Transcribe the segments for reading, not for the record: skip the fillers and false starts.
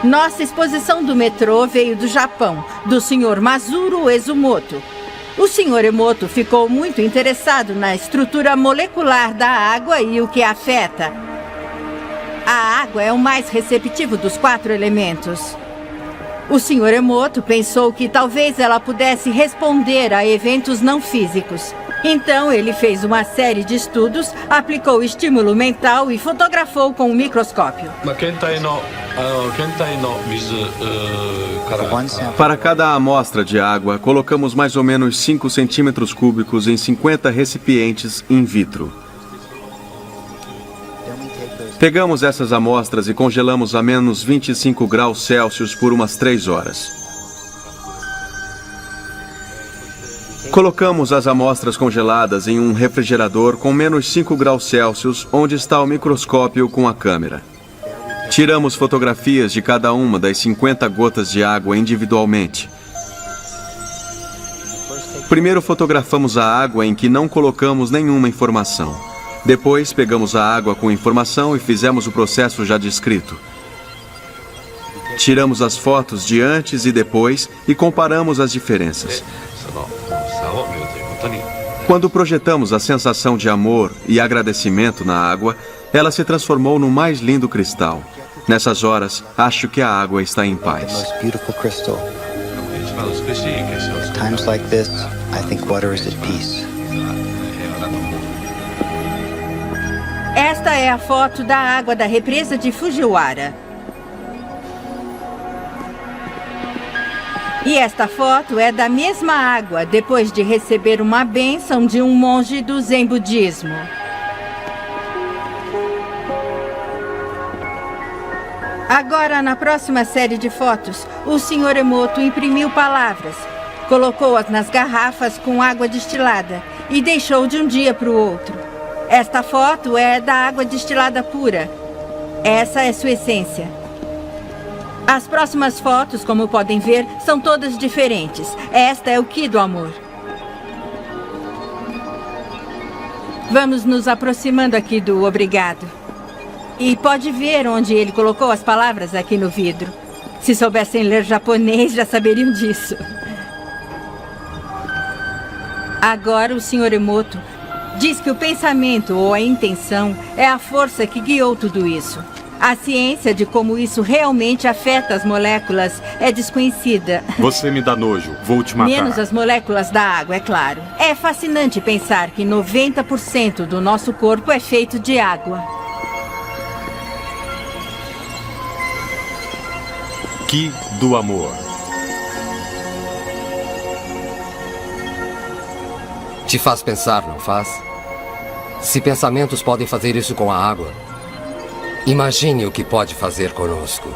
Nossa exposição do metrô veio do Japão, do Sr. Masuro Ezumoto. O Sr. Emoto ficou muito interessado na estrutura molecular da água e o que a afeta. A água é o mais receptivo dos 4 elementos. O Sr. Emoto pensou que talvez ela pudesse responder a eventos não físicos. Então, ele fez uma série de estudos, aplicou estímulo mental e fotografou com um microscópio. Para cada amostra de água, colocamos mais ou menos 5 centímetros cúbicos em 50 recipientes in vitro. Pegamos essas amostras e congelamos a menos 25 graus Celsius por umas 3 horas. Colocamos as amostras congeladas em um refrigerador com menos 5 graus Celsius, onde está o microscópio com a câmera. Tiramos fotografias de cada uma das 50 gotas de água individualmente. Primeiro fotografamos a água em que não colocamos nenhuma informação. Depois pegamos a água com informação e fizemos o processo já descrito. Tiramos as fotos de antes e depois e comparamos as diferenças. Quando projetamos a sensação de amor e agradecimento na água, ela se transformou no mais lindo cristal. Nessas horas, acho que a água está em paz. Times like this, I think water is at peace. Esta é a foto da água da represa de Fujiwara. E esta foto é da mesma água, depois de receber uma bênção de um monge do Zen budismo. Agora, na próxima série de fotos, o Sr. Emoto imprimiu palavras, colocou-as nas garrafas com água destilada e deixou de um dia para o outro. Esta foto é da água destilada pura. Essa é sua essência. As próximas fotos, como podem ver, são todas diferentes. Esta é o Ki do amor. Vamos nos aproximando aqui do obrigado. E pode ver onde ele colocou as palavras aqui no vidro. Se soubessem ler japonês, já saberiam disso. Agora o Sr. Emoto diz que o pensamento ou a intenção é a força que guiou tudo isso. A ciência de como isso realmente afeta as moléculas é desconhecida. Você me dá nojo. Vou te matar. Menos as moléculas da água, é claro. É fascinante pensar que 90% do nosso corpo é feito de água. Ki do amor. Te faz pensar, não faz? Se pensamentos podem fazer isso com a água, imagine o que pode fazer conosco.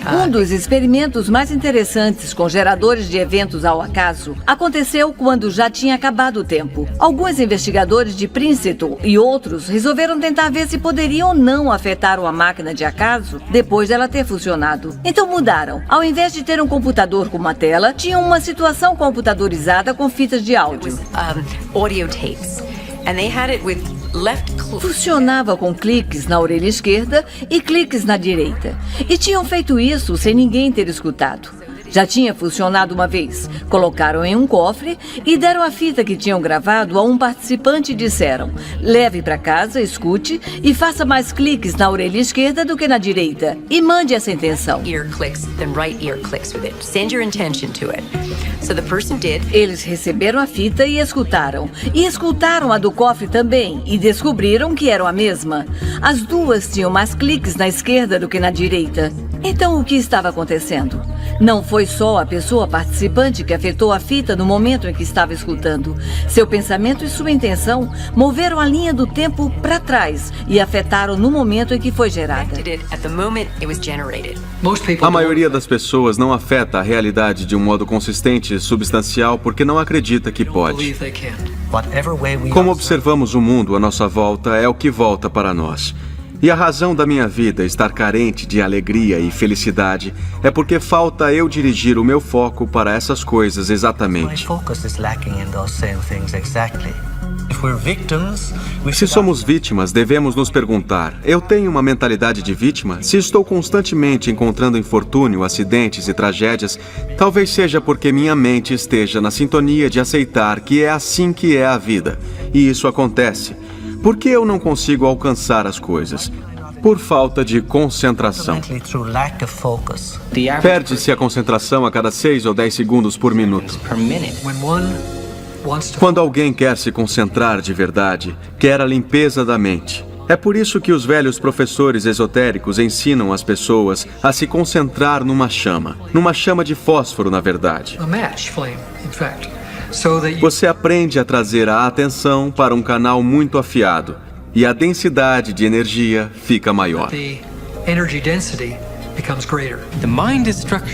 Um dos experimentos mais interessantes com geradores de eventos ao acaso aconteceu quando já tinha acabado o tempo. Alguns investigadores de Princeton e outros resolveram tentar ver se poderiam ou não afetar uma máquina de acaso depois dela ter funcionado. Então mudaram. Ao invés de ter um computador com uma tela, tinham uma situação computadorizada com fitas de áudio. Audio tapes. And they had it with Funcionava com cliques na orelha esquerda e cliques na direita. E tinham feito isso sem ninguém ter escutado. Já tinha funcionado uma vez. Colocaram em um cofre e deram a fita que tinham gravado a um participante e disseram: leve para casa, escute e faça mais cliques na orelha esquerda do que na direita. E mande essa intenção. Eles receberam a fita e escutaram. E escutaram a do cofre também e descobriram que eram a mesma. As duas tinham mais cliques na esquerda do que na direita. Então o que estava acontecendo? Não foi só a pessoa participante que afetou a fita no momento em que estava escutando. Seu pensamento e sua intenção moveram a linha do tempo para trás e afetaram no momento em que foi gerada. A maioria das pessoas não afeta a realidade de um modo consistente e substancial porque não acredita que pode. Como observamos o mundo à nossa volta é o que volta para nós. E a razão da minha vida estar carente de alegria e felicidade é porque falta eu dirigir o meu foco para essas coisas exatamente. Se somos vítimas, devemos nos perguntar: eu tenho uma mentalidade de vítima? Se estou constantemente encontrando infortúnio, acidentes e tragédias, talvez seja porque minha mente esteja na sintonia de aceitar que é assim que é a vida. E isso acontece. Por que eu não consigo alcançar as coisas? Por falta de concentração. Perde-se a concentração a cada 6 ou 10 segundos por minuto. Quando alguém quer se concentrar de verdade, quer a limpeza da mente. É por isso que os velhos professores esotéricos ensinam as pessoas a se concentrar numa chama de fósforo, na verdade. Você aprende a trazer a atenção para um canal muito afiado e a densidade de energia fica maior.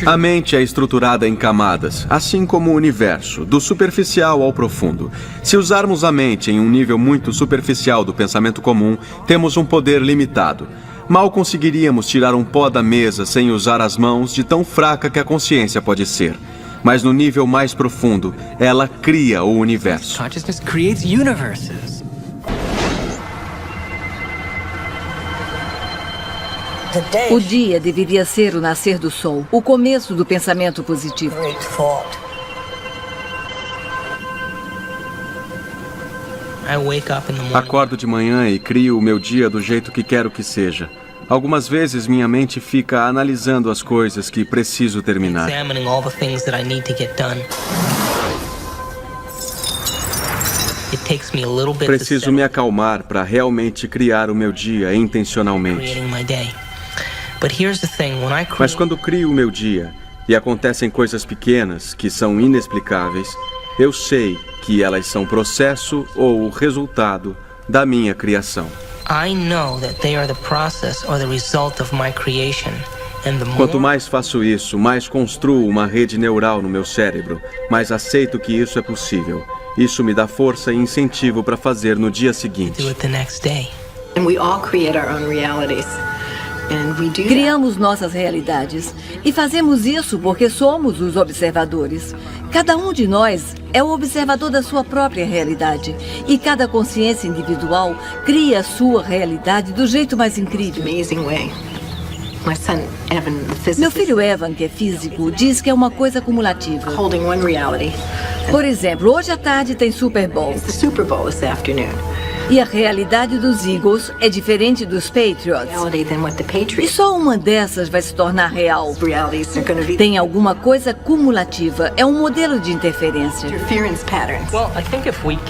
A mente é estruturada em camadas, assim como o universo, do superficial ao profundo. Se usarmos a mente em um nível muito superficial do pensamento comum, temos um poder limitado. Mal conseguiríamos tirar um pó da mesa sem usar as mãos, de tão fraca que a consciência pode ser. Mas no nível mais profundo, ela cria o universo. O dia deveria ser o nascer do sol, o começo do pensamento positivo. Acordo de manhã e crio o meu dia do jeito que quero que seja. Algumas vezes minha mente fica analisando as coisas que preciso terminar. Preciso me acalmar para realmente criar o meu dia intencionalmente. Mas quando crio o meu dia e acontecem coisas pequenas que são inexplicáveis, eu sei que elas são processo ou o resultado da minha criação. Quanto mais faço isso, mais construo uma rede neural no meu cérebro, mais aceito que isso é possível. Isso me dá força e incentivo para fazer no dia seguinte. Criamos nossas realidades e fazemos isso porque somos os observadores. Cada um de nós é o observador da sua própria realidade e cada consciência individual cria a sua realidade do jeito mais incrível. Meu filho Evan, que é físico, diz que é uma coisa cumulativa. Por exemplo, hoje à tarde tem Super Bowl. E a realidade dos Eagles é diferente dos Patriots. E só uma dessas vai se tornar real. Tem alguma coisa cumulativa. É um modelo de interferência.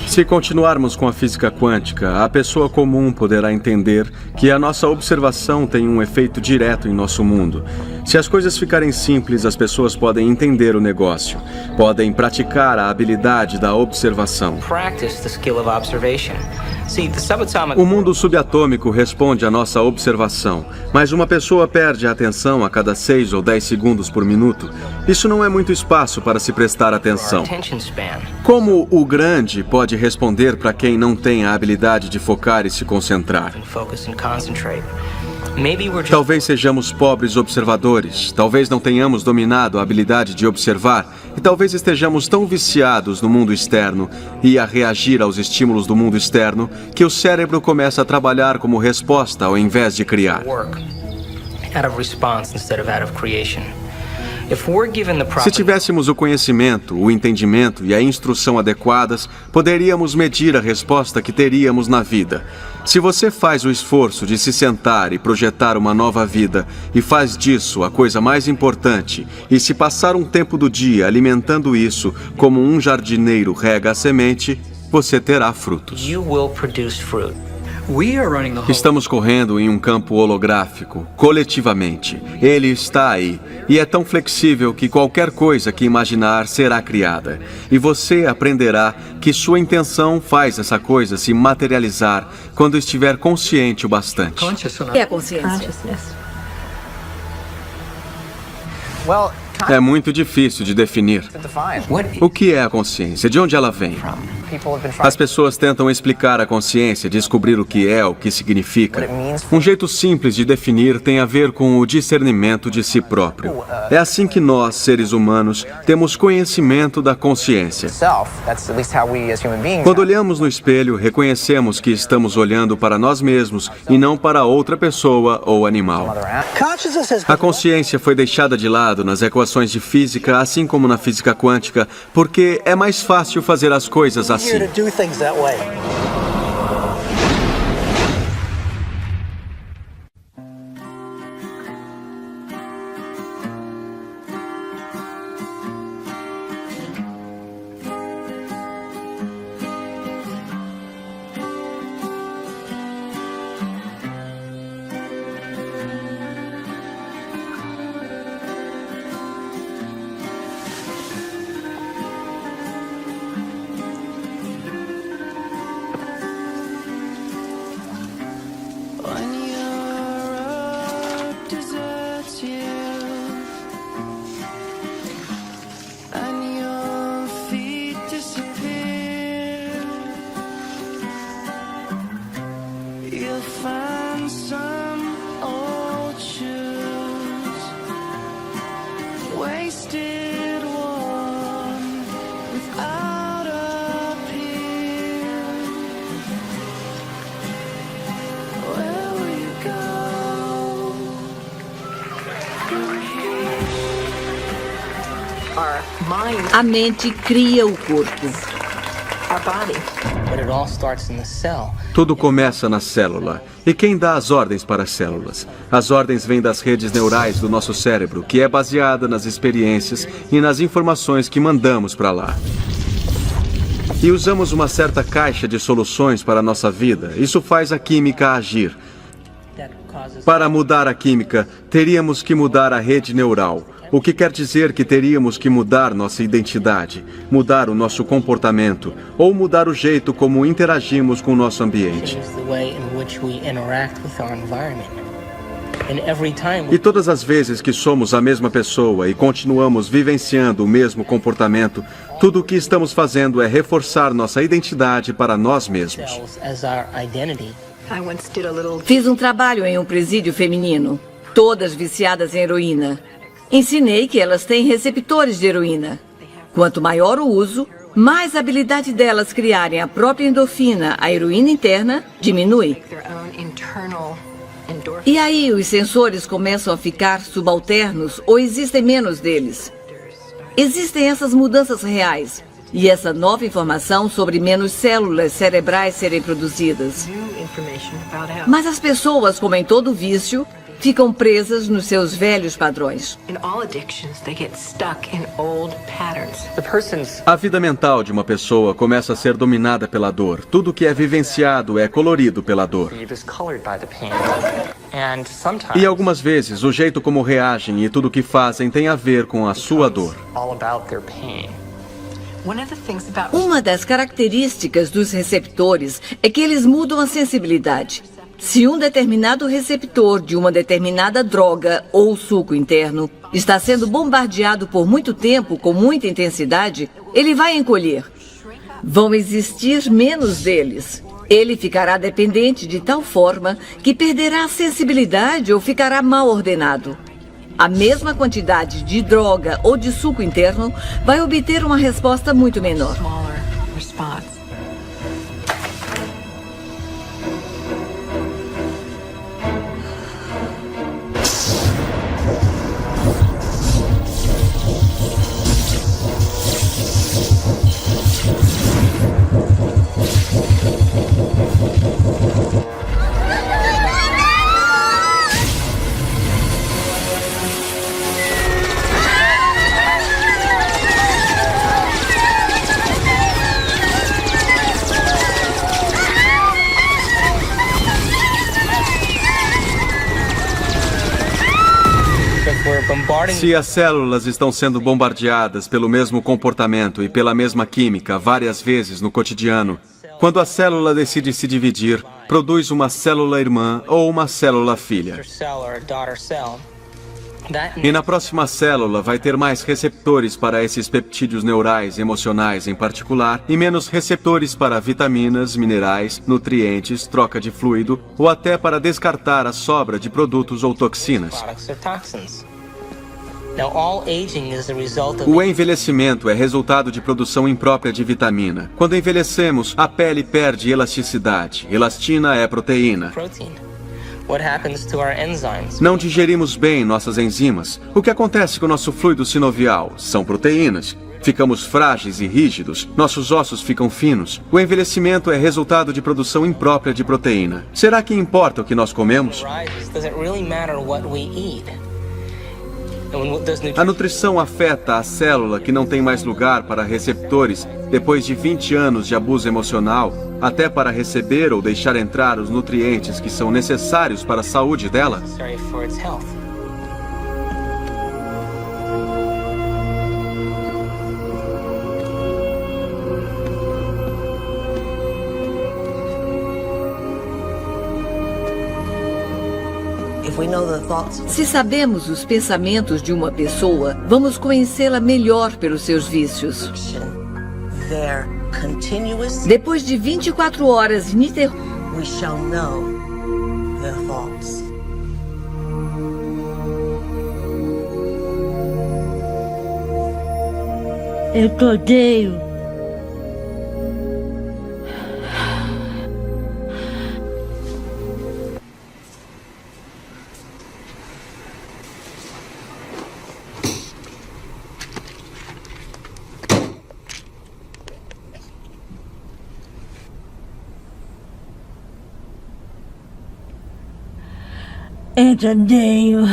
Se continuarmos com a física quântica, a pessoa comum poderá entender que a nossa observação tem um efeito direto em nosso mundo. Se as coisas ficarem simples, as pessoas podem entender o negócio. Podem praticar a habilidade da observação. O mundo subatômico responde à nossa observação, mas uma pessoa perde a atenção a cada 6 ou 10 segundos por minuto. Isso não é muito espaço para se prestar atenção. Como o grande pode responder para quem não tem a habilidade de focar e se concentrar? Talvez sejamos pobres observadores, talvez não tenhamos dominado a habilidade de observar e talvez estejamos tão viciados no mundo externo e a reagir aos estímulos do mundo externo que o cérebro começa a trabalhar como resposta ao invés de criar. Se tivéssemos o conhecimento, o entendimento e a instrução adequadas, poderíamos medir a resposta que teríamos na vida. Se você faz o esforço de se sentar e projetar uma nova vida e faz disso a coisa mais importante, e se passar um tempo do dia alimentando isso como um jardineiro rega a semente, você terá frutos. Estamos correndo em um campo holográfico, coletivamente. Ele está aí, e é tão flexível que qualquer coisa que imaginar será criada. E você aprenderá que sua intenção faz essa coisa se materializar quando estiver consciente o bastante. O que é a consciência? Well, É muito difícil de definir. O que é a consciência? De onde ela vem? As pessoas tentam explicar a consciência, descobrir o que significa. Um jeito simples de definir tem a ver com o discernimento de si próprio. É assim que nós, seres humanos, temos conhecimento da consciência. Quando olhamos no espelho, reconhecemos que estamos olhando para nós mesmos e não para outra pessoa ou animal. A consciência foi deixada de lado nas equações de física, assim como na física quântica, porque é mais fácil fazer as coisas assim. A mente cria o corpo. Tudo começa na célula. E quem dá as ordens para as células? As ordens vêm das redes neurais do nosso cérebro, que é baseada nas experiências e nas informações que mandamos para lá. E usamos uma certa caixa de soluções para a nossa vida. Isso faz a química agir. Para mudar a química, teríamos que mudar a rede neural. O que quer dizer que teríamos que mudar nossa identidade, mudar o nosso comportamento, ou mudar o jeito como interagimos com o nosso ambiente. E todas as vezes que somos a mesma pessoa e continuamos vivenciando o mesmo comportamento, tudo o que estamos fazendo é reforçar nossa identidade para nós mesmos. Fiz um trabalho em um presídio feminino, todas viciadas em heroína. Ensinei que elas têm receptores de heroína. Quanto maior o uso, mais a habilidade delas criarem a própria endorfina, a heroína interna, diminui. E aí os sensores começam a ficar subalternos ou existem menos deles. Existem essas mudanças reais e essa nova informação sobre menos células cerebrais serem produzidas. Mas as pessoas, como em todo vício, ficam presas nos seus velhos padrões. A vida mental de uma pessoa começa a ser dominada pela dor. Tudo que é vivenciado é colorido pela dor. E algumas vezes, o jeito como reagem e tudo o que fazem tem a ver com a sua dor. Uma das características dos receptores é que eles mudam a sensibilidade. Se um determinado receptor de uma determinada droga ou suco interno está sendo bombardeado por muito tempo com muita intensidade, ele vai encolher. Vão existir menos deles. Ele ficará dependente de tal forma que perderá a sensibilidade ou ficará mal ordenado. A mesma quantidade de droga ou de suco interno vai obter uma resposta muito menor. Se as células estão sendo bombardeadas pelo mesmo comportamento e pela mesma química várias vezes no cotidiano, quando a célula decide se dividir, produz uma célula irmã ou uma célula filha. E na próxima célula vai ter mais receptores para esses peptídeos neurais emocionais em particular e menos receptores para vitaminas, minerais, nutrientes, troca de fluido ou até para descartar a sobra de produtos ou toxinas. O envelhecimento é resultado de produção imprópria de vitamina. Quando envelhecemos, a pele perde elasticidade. Elastina é proteína. Não digerimos bem nossas enzimas. O que acontece com o nosso fluido sinovial? São proteínas. Ficamos frágeis e rígidos. Nossos ossos ficam finos. O envelhecimento é resultado de produção imprópria de proteína. Será que importa o que nós comemos? A nutrição afeta a célula que não tem mais lugar para receptores depois de 20 anos de abuso emocional, até para receber ou deixar entrar os nutrientes que são necessários para a saúde dela? Se sabemos os pensamentos de uma pessoa, vamos conhecê-la melhor pelos seus vícios. Depois de 24 horas ininterruptas, eu te odeio. Eu te odeio.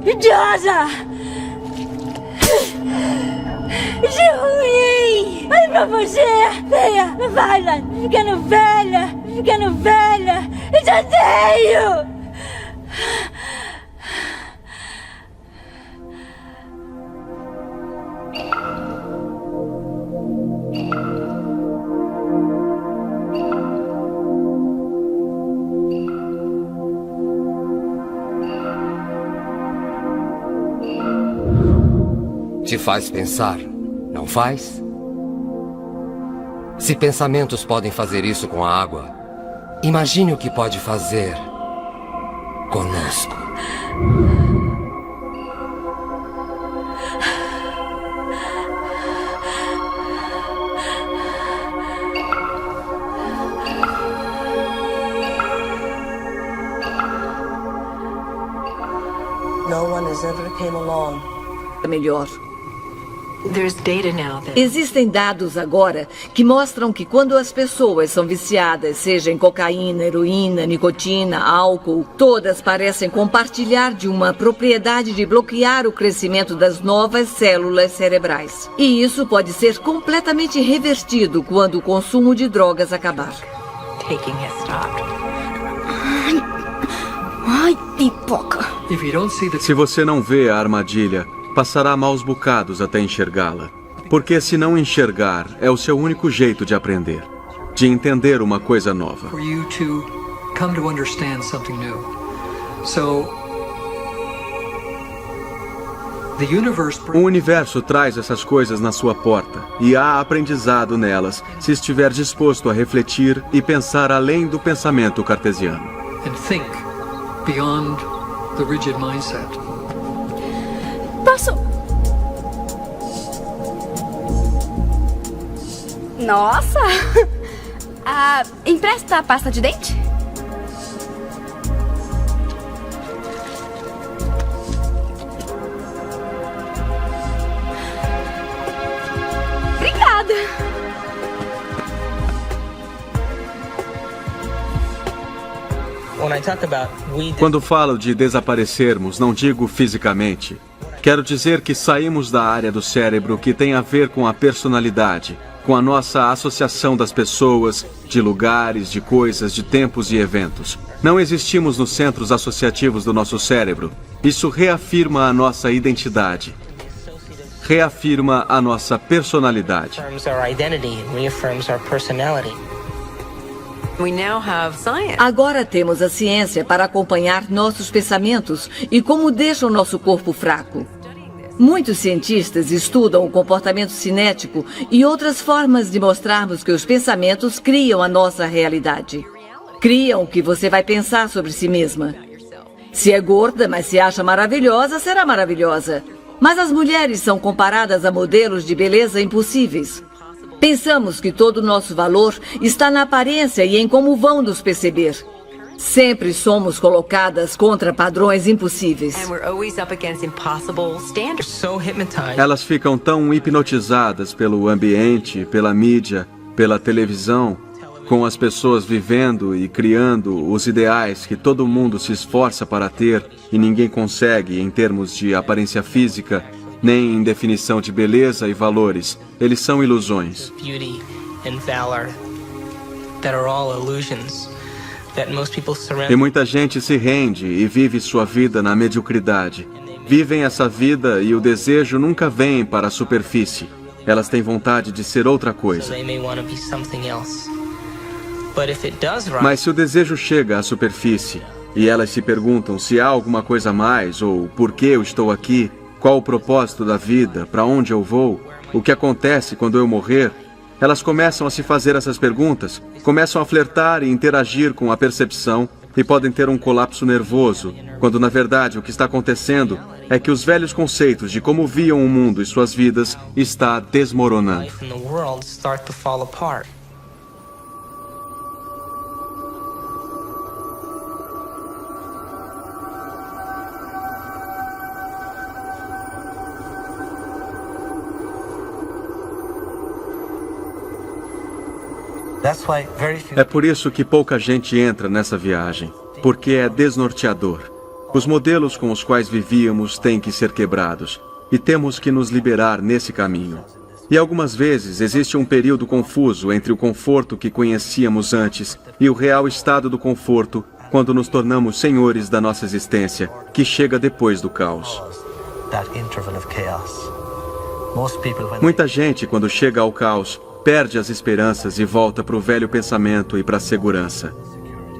Idiota! Isso é ruim! Olha pra você! Venha! Vai lá! Ficando velha! Ficando velha! Eu te odeio! Te faz pensar, não faz? Se pensamentos podem fazer isso com a água, imagine o que pode fazer conosco. No one has ever came along. Melhor. Existem Existem dados agora que mostram que quando as pessoas são viciadas, seja em cocaína, heroína, nicotina, álcool, todas parecem compartilhar de uma propriedade de bloquear o crescimento das novas células cerebrais. E isso pode ser completamente revertido quando o consumo de drogas acabar. Ai, pipoca. Se você não vê a armadilha, passará maus bocados até enxergá-la. Porque se não enxergar, é o seu único jeito de aprender, de entender uma coisa nova. O universo traz essas coisas na sua porta, e há aprendizado nelas, se estiver disposto a refletir e pensar além do pensamento cartesiano. Posso? Nossa! Empresta a pasta de dente? Obrigada! Quando falo de desaparecermos, não digo fisicamente. Quero dizer que saímos da área do cérebro que tem a ver com a personalidade, com a nossa associação das pessoas, de lugares, de coisas, de tempos e eventos. Não existimos nos centros associativos do nosso cérebro. Isso reafirma a nossa identidade. Reafirma a nossa personalidade. Agora temos a ciência para acompanhar nossos pensamentos e como deixam nosso corpo fraco. Muitos cientistas estudam o comportamento cinético e outras formas de mostrarmos que os pensamentos criam a nossa realidade. Criam o que você vai pensar sobre si mesma. Se é gorda, mas se acha maravilhosa, será maravilhosa. Mas as mulheres são comparadas a modelos de beleza impossíveis. Pensamos que todo o nosso valor está na aparência e em como vão nos perceber. Sempre somos colocadas contra padrões impossíveis. Elas ficam tão hipnotizadas pelo ambiente, pela mídia, pela televisão, com as pessoas vivendo e criando os ideais que todo mundo se esforça para ter e ninguém consegue em termos de aparência física, nem em definição de beleza e valores. Eles são ilusões. E muita gente se rende e vive sua vida na mediocridade. Vivem essa vida e o desejo nunca vem para a superfície. Elas têm vontade de ser outra coisa. Mas se o desejo chega à superfície e elas se perguntam se há alguma coisa a mais ou por que eu estou aqui, qual o propósito da vida, para onde eu vou, o que acontece quando eu morrer, elas começam a se fazer essas perguntas, começam a flertar e interagir com a percepção e podem ter um colapso nervoso, quando na verdade o que está acontecendo é que os velhos conceitos de como viam o mundo e suas vidas está desmoronando. É por isso que pouca gente entra nessa viagem, porque é desnorteador. Os modelos com os quais vivíamos têm que ser quebrados, e temos que nos liberar nesse caminho. E algumas vezes existe um período confuso entre o conforto que conhecíamos antes e o real estado do conforto quando nos tornamos senhores da nossa existência, que chega depois do caos. Muita gente, quando chega ao caos, perde as esperanças e volta para o velho pensamento e para a segurança.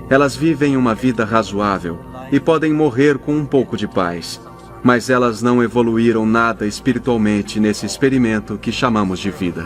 Elas vivem uma vida razoável e podem morrer com um pouco de paz, mas elas não evoluíram nada espiritualmente nesse experimento que chamamos de vida.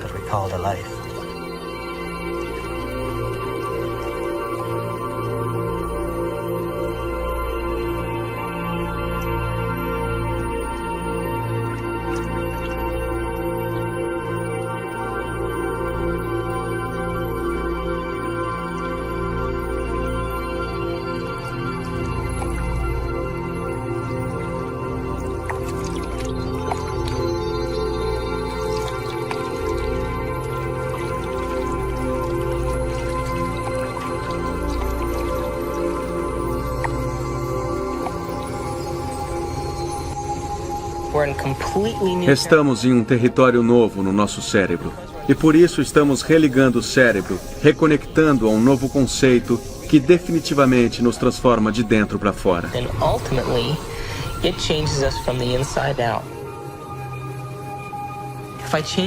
Estamos em um território novo no nosso cérebro. E por isso estamos religando o cérebro, reconectando a um novo conceito que definitivamente nos transforma de dentro para fora.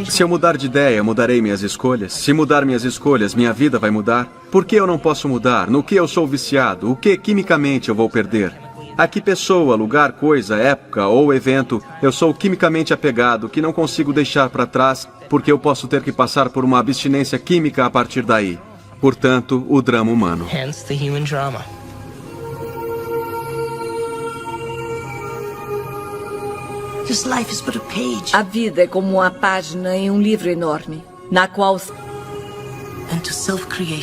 Se eu mudar de ideia, mudarei minhas escolhas. Se mudar minhas escolhas, minha vida vai mudar. Por que eu não posso mudar? No que eu sou viciado? O que quimicamente eu vou perder? A que pessoa, lugar, coisa, época ou evento eu sou quimicamente apegado que não consigo deixar para trás porque eu posso ter que passar por uma abstinência química a partir daí. Portanto, o drama humano. A vida é como uma página em um livro enorme, na qual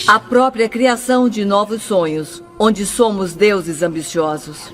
a própria criação de novos sonhos, onde somos deuses ambiciosos.